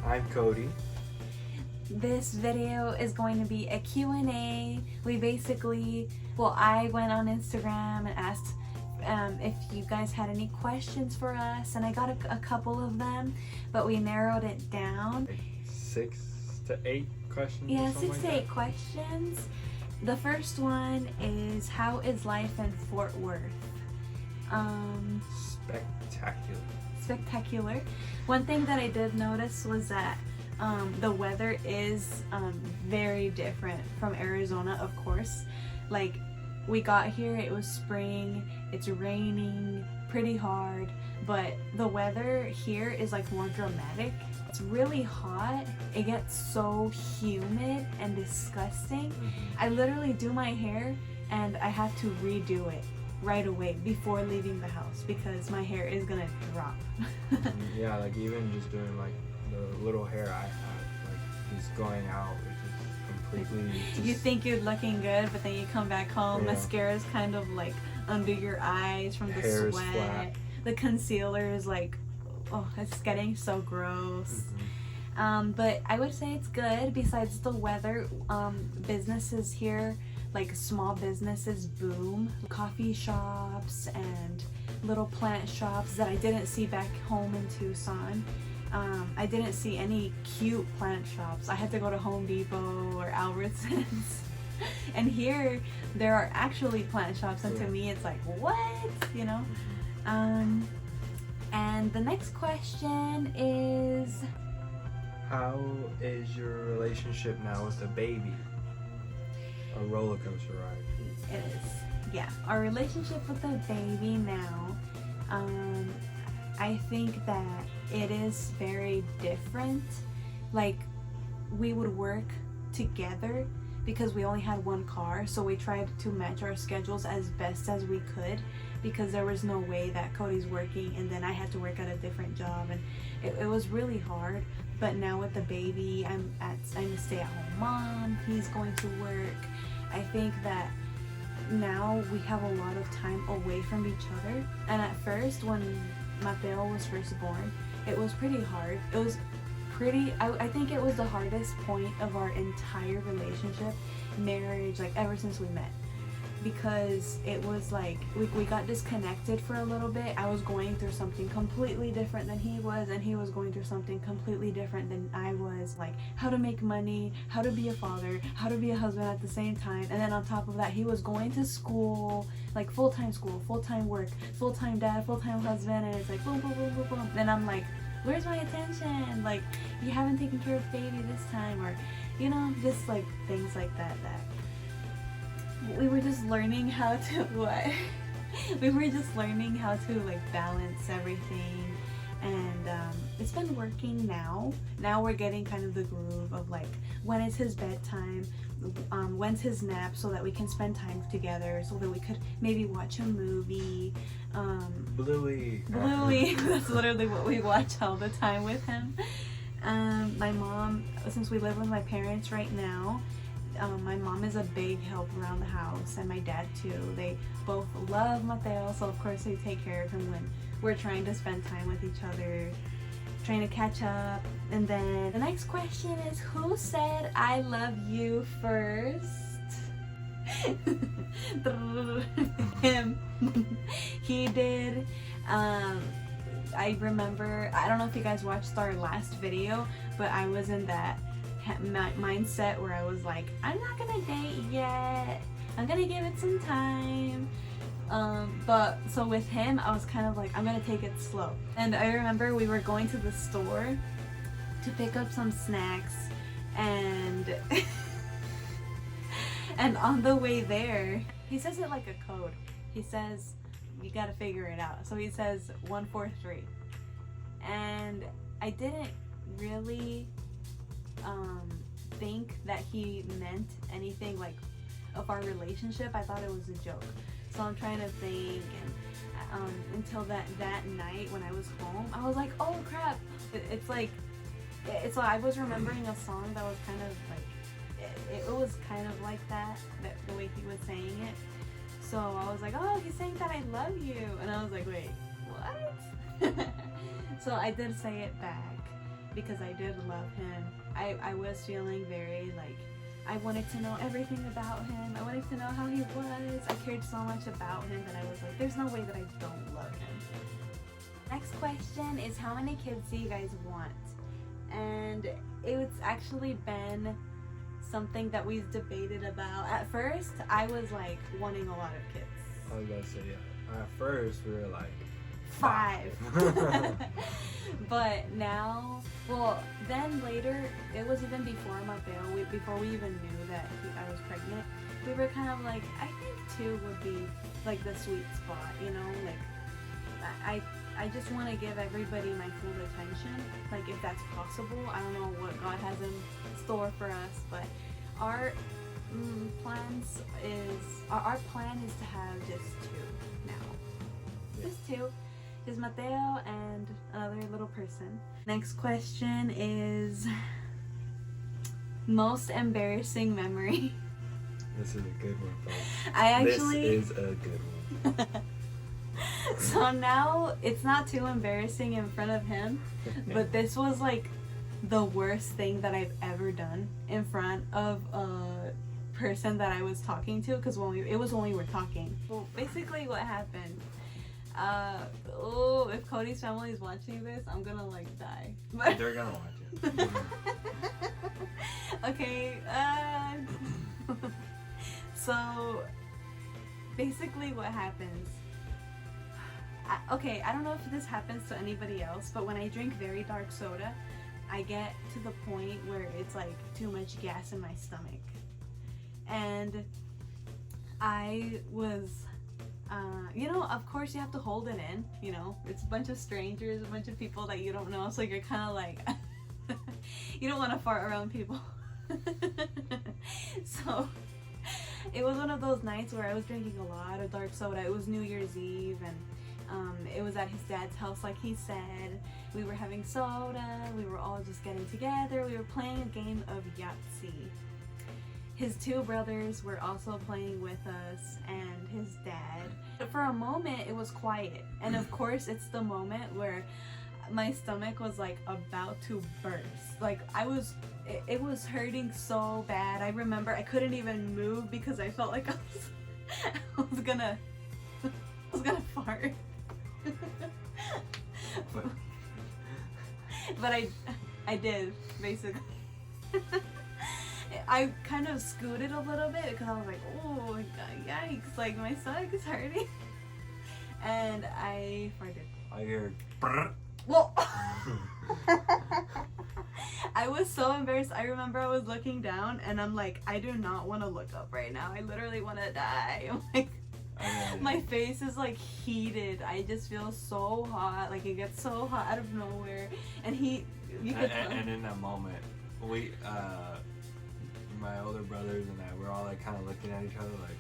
I'm Cody. This video is going to be a Q&A. We basically, I went on Instagram and asked if you guys had any questions for us, and I got a couple of them, but we narrowed it down. 6 to 8 questions. Yeah, 6 to 8 questions. The first one is, how is life in Fort Worth? Spectacular. One thing that I did notice was that the weather is very different from Arizona, of course. Like, we got here, it was spring, it's raining pretty hard, but the weather here is like more dramatic. It's really hot, it gets so humid and disgusting. I literally do my hair and I have to redo it right away before leaving the house because my hair is gonna drop. Yeah, like even just doing like the little hair I have, like just going out, it's just completely You think you're looking good, but then you come back home, mascara's kind of like under your eyes from the hair sweat. Is flat. The concealer is like, oh, it's getting so gross. But I would say it's good. Besides the weather, businesses here, like small businesses, boom. Coffee shops and little plant shops that I didn't see back home in Tucson. I didn't see any cute plant shops. I had to go to Home Depot or Albertsons. And here there are actually plant shops, and to me it's like, what? You know? And the next question is, how is your relationship now with the baby? A roller coaster ride. It is. Yeah. Our relationship with the baby now, I think that it is very different. Like, we would work together because we only had one car, so we tried to match our schedules as best as we could because there was no way that Cody's working and then I had to work at a different job, and it was really hard. But now with the baby, I'm a stay-at-home mom, he's going to work. I think that now we have a lot of time away from each other. And at first, when Mateo was first born, it was pretty hard. It was pretty, I think it was the hardest point of our entire relationship, marriage, like ever since we met. Because it was like, we got disconnected for a little bit. I was going through something completely different than he was, and he was going through something completely different than I was. Like, how to make money, how to be a father, how to be a husband at the same time. And then on top of that, he was going to school, like full-time school, full-time work, full-time dad, full-time husband, and it's like boom, boom, boom, boom, boom. Then I'm like, where's my attention? Like, you haven't taken care of the baby this time, or, you know, just like things like that we were just learning how to we were just learning how to like balance everything, and it's been working now. Now we're getting kind of the groove of like, when is his bedtime, when's his nap, so that we can spend time together, so that we could maybe watch a movie. Bluey. That's literally what we watch all the time with him. My mom, since we live with my parents right now, my mom is a big help around the house, and my dad too. They both love Mateo, so of course they take care of him when we're trying to spend time with each other, trying to catch up. And then the next question is, who said I love you first? Him. He did. I remember, I don't know if you guys watched our last video, but I was in that mindset where I was like, I'm not gonna date yet, I'm gonna give it some time. But so with him, I was kind of like, I'm gonna take it slow. And I remember we were going to the store to pick up some snacks, and and on the way there, he says it like a code. He says, you gotta figure it out. So he says 143, and I didn't really think that he meant anything like of our relationship. I thought it was a joke. So I'm trying to think, and until that night when I was home, I was like, oh crap, it's like I was remembering a song that was kind of like, it was kind of like that the way he was saying it. So I was like, oh, he's saying that I love you, and I was like, wait, what? So I did say it back. because I did love him. I was feeling very like, I wanted to know everything about him. I wanted to know how he was. I cared so much about him that I was like, there's no way that I don't love him. Next question is, how many kids do you guys want? And it's actually been something that we've debated about. At first, I was like wanting a lot of kids. I was about to say, yeah. At first, we were like 5. But now, well, then later, it was even before Mateo, before we even knew that I was pregnant, we were kind of like, I think 2 would be like the sweet spot, you know? Like, I just want to give everybody my full attention, like if that's possible. I don't know what God has in store for us, but our plan is to have just 2 now. Yeah. Just 2. Just Mateo and another little person. Next question is most embarrassing memory. This is a good one, folks. This is a good one. So now it's not too embarrassing in front of him, but this was like the worst thing that I've ever done in front of a person that I was talking to, because it was when we were talking. Well, basically what happened, if Cody's family is watching this, I'm gonna like die. But they're gonna watch it. Okay, so basically what happens, okay, I don't know if this happens to anybody else, but when I drink very dark soda, I get to the point where it's like too much gas in my stomach. And I was, of course you have to hold it in, it's a bunch of strangers, a bunch of people that you don't know, so you're kind of like, you don't want to fart around people. So it was one of those nights where I was drinking a lot of dark soda. It was New Year's Eve, and it was at his dad's house, like he said. We were having soda, we were all just getting together, we were playing a game of Yahtzee. His 2 brothers were also playing with us, and his dad. But for a moment, it was quiet. And of course, it's the moment where my stomach was like about to burst. Like it was hurting so bad. I remember I couldn't even move because I felt like I was gonna fart. But I did, basically. I kind of scooted a little bit because I was like, oh, yikes, like my stomach is hurting. And I farted. I hear brrr. Well, I was so embarrassed. I remember I was looking down and I'm like, I do not want to look up right now. I literally want to die. I'm like, my face is like heated. I just feel so hot. Like it gets so hot out of nowhere. And and in that moment, we, my older brothers and I, we're all like kind of looking at each other like,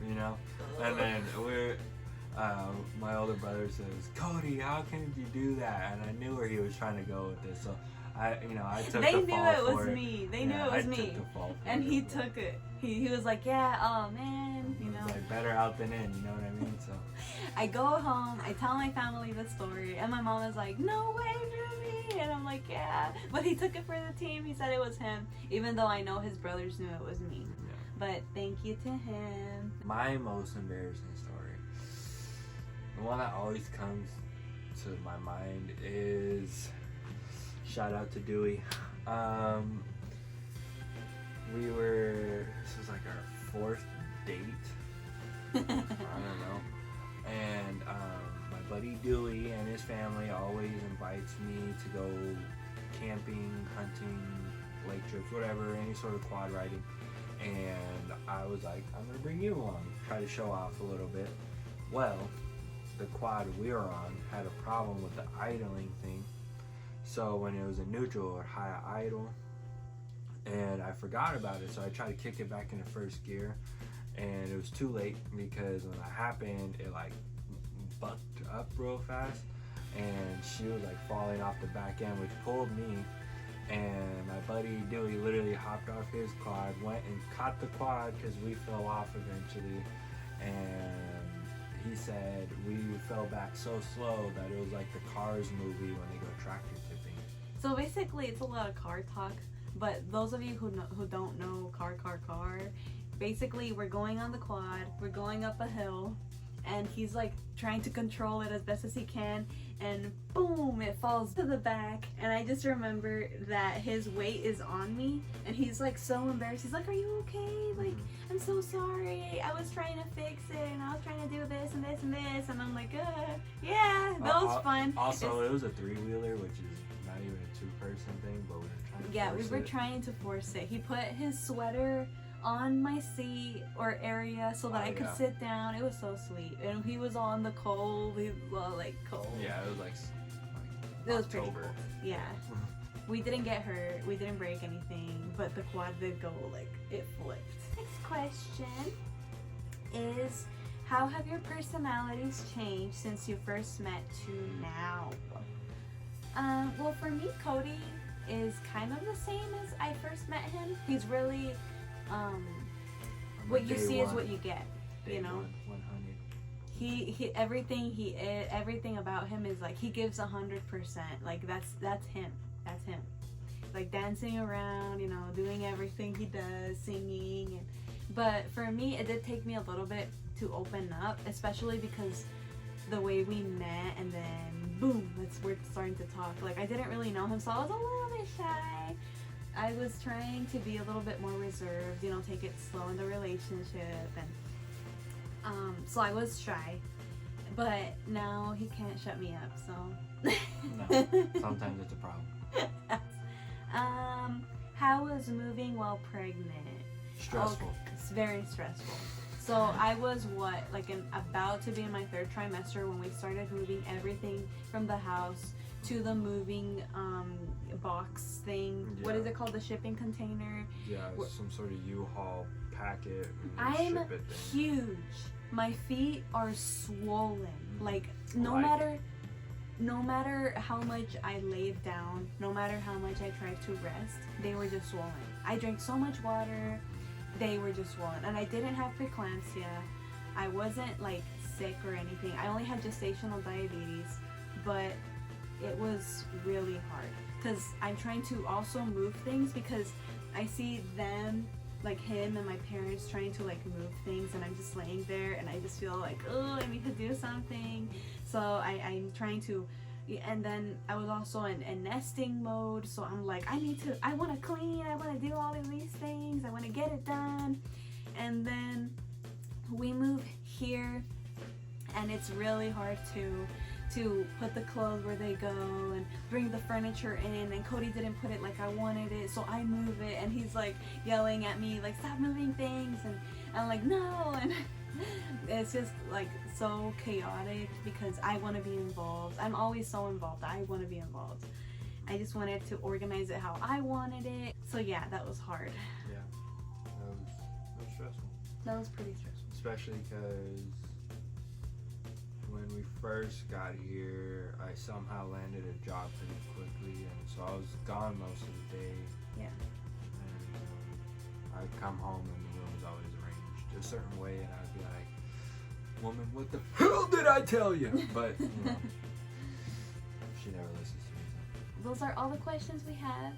and then my older brother says, Cody, how can you do that? And I knew where he was trying to go with this, so I took the fall for it. They knew it was me. They knew it was me. Took the fall for and it. he took it. He was like, yeah, oh man, It's like better out than in, you know what I mean? So I go home, I tell my family the story, and my mom is like, no way, Ruby. And I'm like, yeah. But he took it for the team. He said it was him, even though I know his brothers knew it was me. Yeah. But thank you to him. My most embarrassing story, the one that always comes to my mind, is, shout out to Dewey. This was like our 4th date. I don't know. And my buddy Dewey and his family always invites me to go camping, hunting, lake trips, whatever, any sort of quad riding. And I was like, I'm gonna bring you along, try to show off a little bit. Well, the quad we were on had a problem with the idling thing. So when it was in neutral or high idle, and I forgot about it, so I tried to kick it back into first gear, and it was too late because when that happened, it like bucked up real fast, and she was like falling off the back end, which pulled me. And my buddy Dewey literally hopped off his quad, went and caught the quad because we fell off eventually. And he said we fell back so slow that it was like the Cars movie when they go tractor tipping. So basically, it's a lot of car talk. But those of you who don't know car, basically we're going on the quad, we're going up a hill, and he's like trying to control it as best as he can, and boom, it falls to the back. And I just remember that his weight is on me, and he's like so embarrassed. He's like, "Are you okay? Like, I'm so sorry. I was trying to fix it, and I was trying to do this and this and this." And I'm like, yeah, that was fun. Also, it was a 3-wheeler, which is not even a 2-person thing, but we were trying to trying to force it. He put his sweater on my seat or area so that I could sit down. It was so sweet. And he was on the cold. He was like cold. Yeah, it was like it was October. Pretty cold. Yeah. We didn't get hurt. We didn't break anything. But the quad did go like it flipped. Next question is, how have your personalities changed since you first met to now? Well, for me, Cody is kind of the same as I first met him. He's really what you see is what you get. You know, 100. He everything about him is like he gives 100%. Like that's him. That's him. Like dancing around, you know, doing everything he does, singing. But for me, it did take me a little bit to open up, especially because the way we met, and then boom, we're starting to talk. Like I didn't really know him, so I was a little bit shy. I was trying to be a little bit more reserved, you know, take it slow in the relationship, and so I was shy. But now he can't shut me up, so No, sometimes it's a problem. How was moving while pregnant? Stressful. Okay, it's very stressful. So I was about to be in my 3rd trimester when we started moving everything from the house to the moving box thing. Yeah. What is it called? The shipping container? Yeah, some sort of U-Haul packet. I'm ship it huge. My feet are swollen. Like no matter how much I laid down, no matter how much I tried to rest, they were just swollen. I drank so much water, they were just swollen. And I didn't have preeclampsia. I wasn't like sick or anything. I only had gestational diabetes, but it was really hard because I'm trying to also move things, because I see them, like him and my parents, trying to like move things, and I'm just laying there and I just feel like, oh, I need to do something. So I'm trying to, and then I was also in nesting mode, so I'm like, I want to clean, I want to do all of these things, I want to get it done. And then we move here, and it's really hard to put the clothes where they go and bring the furniture in, and Cody didn't put it like I wanted it, so I move it, and he's like yelling at me like, stop moving things, and I'm like, no. And it's just like so chaotic because I want to be involved. I'm always so involved. I want to be involved. I just wanted to organize it how I wanted it. So yeah, that was hard. Yeah, that was stressful. That was pretty stressful. Especially because when we first got here, I somehow landed a job pretty quickly, and so I was gone most of the day. Yeah. And I'd come home and the room was always arranged a certain way, and I'd be like, woman, what the hell did I tell you? But, you know, she never listens to me. So. Those are all the questions we have.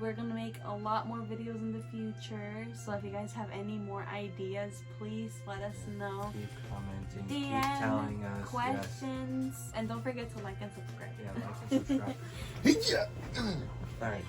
We're gonna make a lot more videos in the future, so if you guys have any more ideas, please let us know. Keep commenting, DM, keep telling us questions, and don't forget to like and subscribe. Yeah, like and subscribe. Yeah. All right.